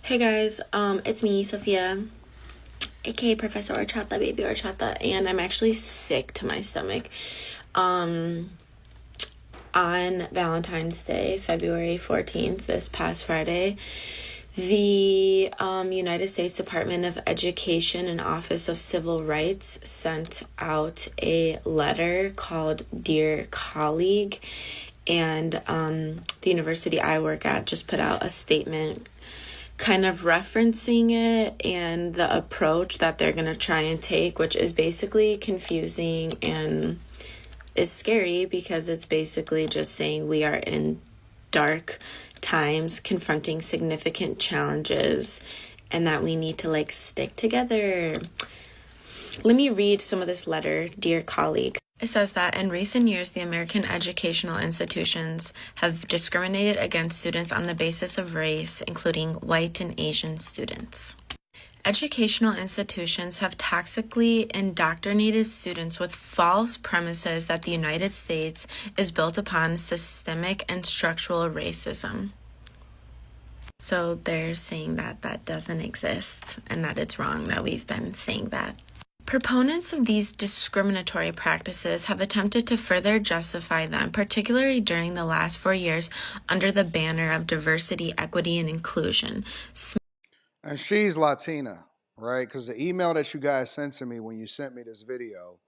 Hey guys, it's me, Sophia, aka Professor Horchata, Baby Horchata, and I'm actually sick to my stomach. Um, on Valentine's Day, February 14th, this past Friday, the United States Department of Education and Office of Civil Rights sent out a letter called Dear Colleague, and the university I work at just put out a statement kind of referencing it and the approach that they're going to try and take, which is basically confusing and is scary because it's basically just saying we are in dark times confronting significant challenges and that we need to stick together. Let me read some of this letter, dear colleague. It says that in recent years, the American educational institutions have discriminated against students on the basis of race, including white and Asian students. Educational institutions have toxically indoctrinated students with false premises that the United States is built upon systemic and structural racism. So they're saying that that doesn't exist and that it's wrong that we've been saying that. Proponents of these discriminatory practices have attempted to further justify them, particularly during the last 4 years, under the banner of diversity, equity, and inclusion. And she's Latina, right? Because the email that you guys sent to me when you sent me this video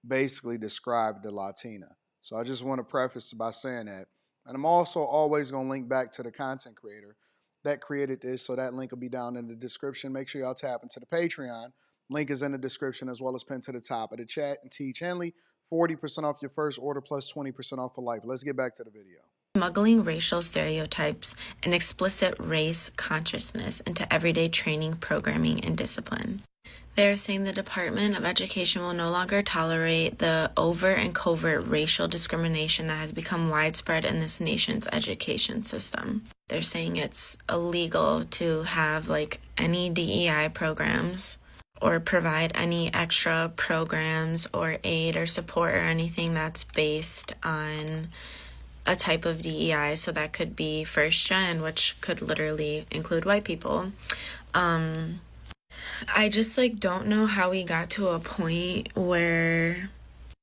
basically described the Latina. So I just want to preface by saying that. And I'm also always going to link back to the content creator that created this. So that link will be down in the description. Make sure y'all tap into the Patreon. Link is in the description as well as pinned to the top of the chat. And Teach Henley, 40% off your first order plus 20% off for life. Let's get back to the video. Smuggling racial stereotypes and explicit race consciousness into everyday training, programming, and discipline. They're saying the Department of Education will no longer tolerate the overt and covert racial discrimination that has become widespread in this nation's education system. They're saying it's illegal to have any DEI programs or provide any extra programs or aid or support or anything that's based on a type of DEI. So that could be first gen, which could literally include white people. I just don't know how we got to a point where,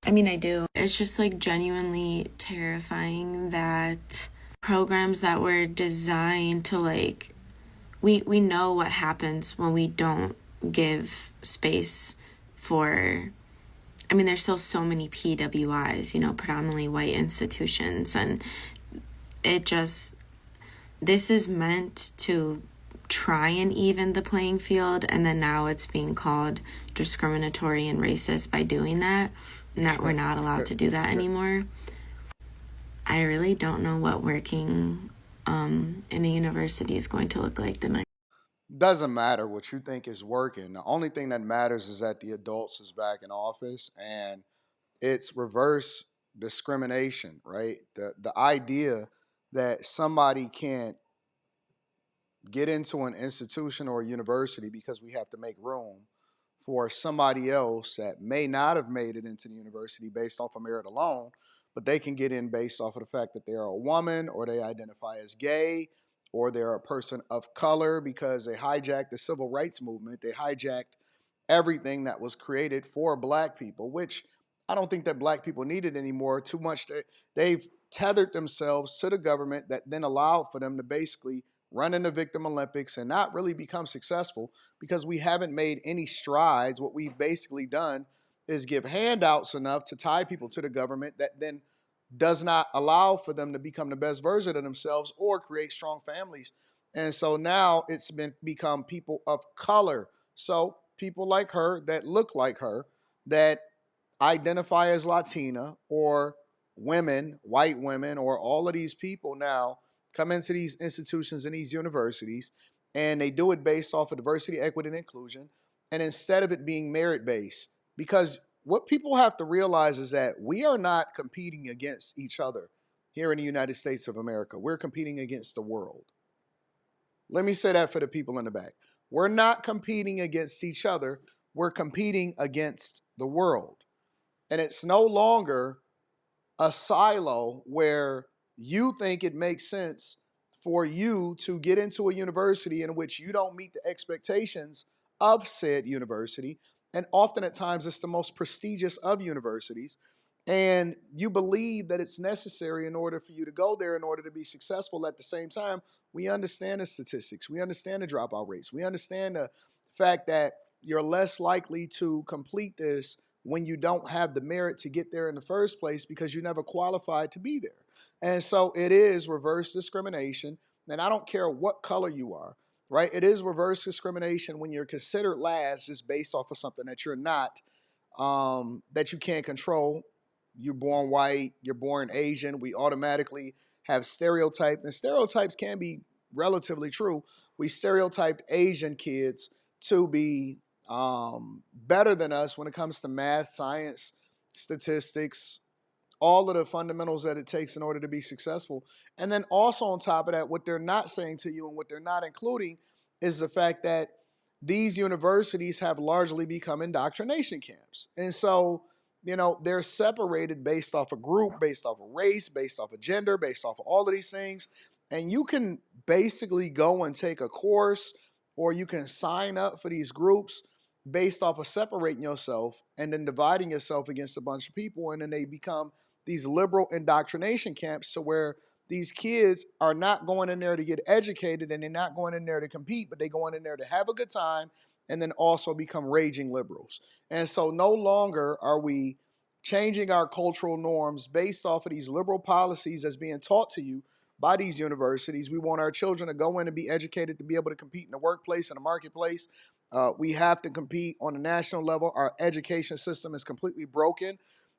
I do. It's just genuinely terrifying that programs that were designed to we know what happens when we don't give space for, there's still so many PWIs, predominantly white institutions, and this is meant to try and even the playing field, and then now it's being called discriminatory and racist by doing that, and that we're not allowed to do that anymore. I really don't know what working in a university is going to look like the next. Doesn't matter what you think is working. The only thing that matters is that the adults is back in office and it's reverse discrimination, right? The idea that somebody can't get into an institution or a university because we have to make room for somebody else that may not have made it into the university based off of merit alone, but they can get in based off of the fact that they are a woman or they identify as gay or they're a person of color because they hijacked the civil rights movement. They hijacked everything that was created for black people, which I don't think that black people needed anymore. Too much. They've tethered themselves to the government that then allowed for them to basically run in the victim Olympics and not really become successful because we haven't made any strides. What we've basically done is give handouts enough to tie people to the government that then does not allow for them to become the best version of themselves or create strong families. And so now it's become people of color. So people like her that look like her that identify as Latina or women, white women, or all of these people now come into these institutions and these universities and they do it based off of diversity, equity, and inclusion. And instead of it being merit based, because what people have to realize is that we are not competing against each other here in the United States of America. We're competing against the world. Let me say that for the people in the back. We're not competing against each other. We're competing against the world. And it's no longer a silo where you think it makes sense for you to get into a university in which you don't meet the expectations of said university. And often at times it's the most prestigious of universities. And you believe that it's necessary in order for you to go there in order to be successful. At the same time, we understand the statistics, we understand the dropout rates, we understand the fact that you're less likely to complete this when you don't have the merit to get there in the first place because you never qualified to be there. And so it is reverse discrimination. And I don't care what color you are, right? It is reverse discrimination when you're considered last just based off of something that you're not, that you can't control. You're born white, you're born Asian. We automatically have stereotypes, and stereotypes can be relatively true. We stereotyped Asian kids to be better than us when it comes to math, science, statistics, all of the fundamentals that it takes in order to be successful. And then also on top of that, what they're not saying to you and what they're not including is the fact that these universities have largely become indoctrination camps. And so, they're separated based off a group, based off of race, based off of gender, based off of all of these things. And you can basically go and take a course or you can sign up for these groups based off of separating yourself and then dividing yourself against a bunch of people. And then they become these liberal indoctrination camps to where these kids are not going in there to get educated and they're not going in there to compete, but they're going in there to have a good time and then also become raging liberals. And so no longer are we changing our cultural norms based off of these liberal policies that's being taught to you by these universities. We want our children to go in and be educated to be able to compete in the workplace and the marketplace. We have to compete on a national level. Our education system is completely broken.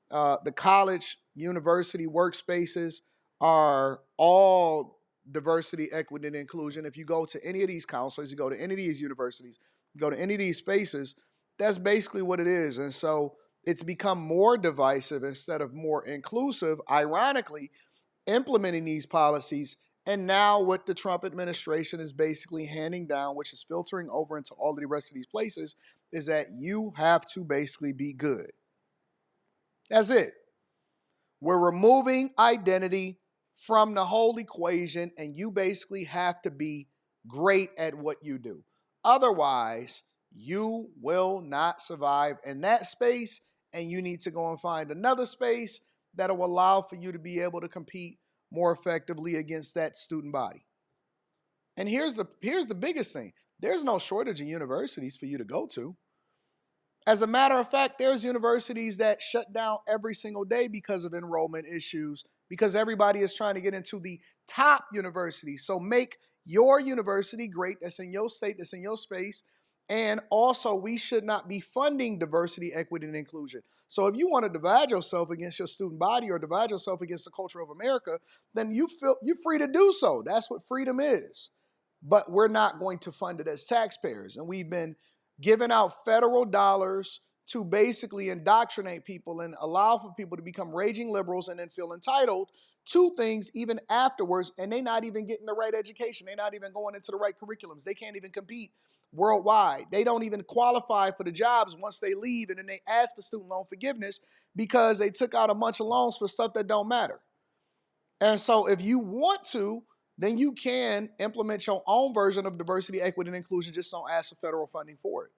The college, university workspaces are all diversity, equity, and inclusion. If you go to any of these counselors, you go to any of these universities, you go to any of these spaces, that's basically what it is. And so it's become more divisive instead of more inclusive, ironically, implementing these policies. And now what the Trump administration is basically handing down, which is filtering over into all of the rest of these places, is that you have to basically be good. That's it. We're removing identity from the whole equation, and you basically have to be great at what you do. Otherwise, you will not survive in that space, and you need to go and find another space that will allow for you to be able to compete more effectively against that student body. And here's the biggest thing. There's no shortage of universities for you to go to. As a matter of fact, there's universities that shut down every single day because of enrollment issues, because everybody is trying to get into the top universities. So make your university great, that's in your state, that's in your space. And also, we should not be funding diversity, equity, and inclusion. So if you want to divide yourself against your student body or divide yourself against the culture of America, then you're free to do so. That's what freedom is. But we're not going to fund it as taxpayers. And we've been giving out federal dollars to basically indoctrinate people and allow for people to become raging liberals and then feel entitled to things even afterwards. And they're not even getting the right education. They're not even going into the right curriculums. They can't even compete worldwide. They don't even qualify for the jobs once they leave. And then they ask for student loan forgiveness because they took out a bunch of loans for stuff that don't matter. And so if you want to, then you can implement your own version of diversity, equity, and inclusion. Just don't ask for federal funding for it.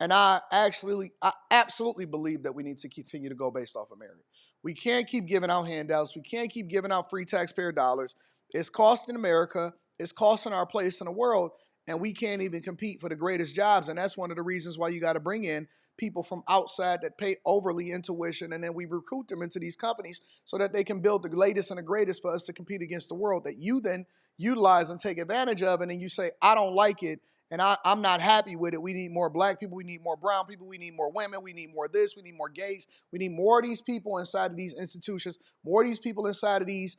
And I absolutely believe that we need to continue to go based off of merit. We can't keep giving out handouts. We can't keep giving out free taxpayer dollars. It's costing America. It's costing our place in the world. And we can't even compete for the greatest jobs. And that's one of the reasons why you got to bring in people from outside that pay overly in tuition, and then we recruit them into these companies so that they can build the latest and the greatest for us to compete against the world that you then utilize and take advantage of. And then you say, I don't like it and I'm not happy with it. We need more black people. We need more brown people. We need more women. We need more of this. We need more gays. We need more of these people inside of these institutions, more of these people inside of these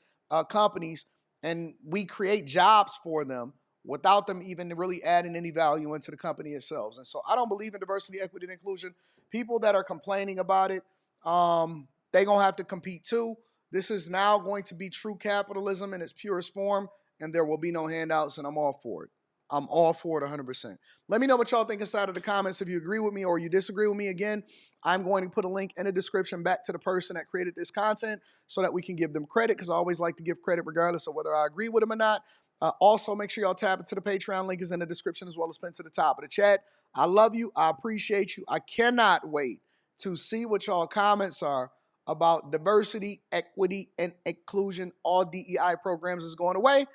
companies. And we create jobs for them without them even really adding any value into the company itself. And so I don't believe in diversity, equity, and inclusion. People that are complaining about it, they're going to have to compete too. This is now going to be true capitalism in its purest form, and there will be no handouts, and I'm all for it. I'm all for it 100%. Let me know what y'all think inside of the comments if you agree with me or you disagree with me. Again, I'm going to put a link in the description back to the person that created this content so that we can give them credit, because I always like to give credit regardless of whether I agree with them or not. Also, make sure y'all tap into the Patreon. Link is in the description as well as pinned to the top of the chat. I love you. I appreciate you. I cannot wait to see what y'all comments are about diversity, equity, and inclusion. All DEI programs is going away.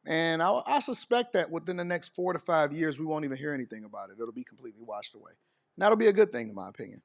And I suspect that within the next 4 to 5 years, we won't even hear anything about it. It'll be completely washed away. And that'll be a good thing, in my opinion.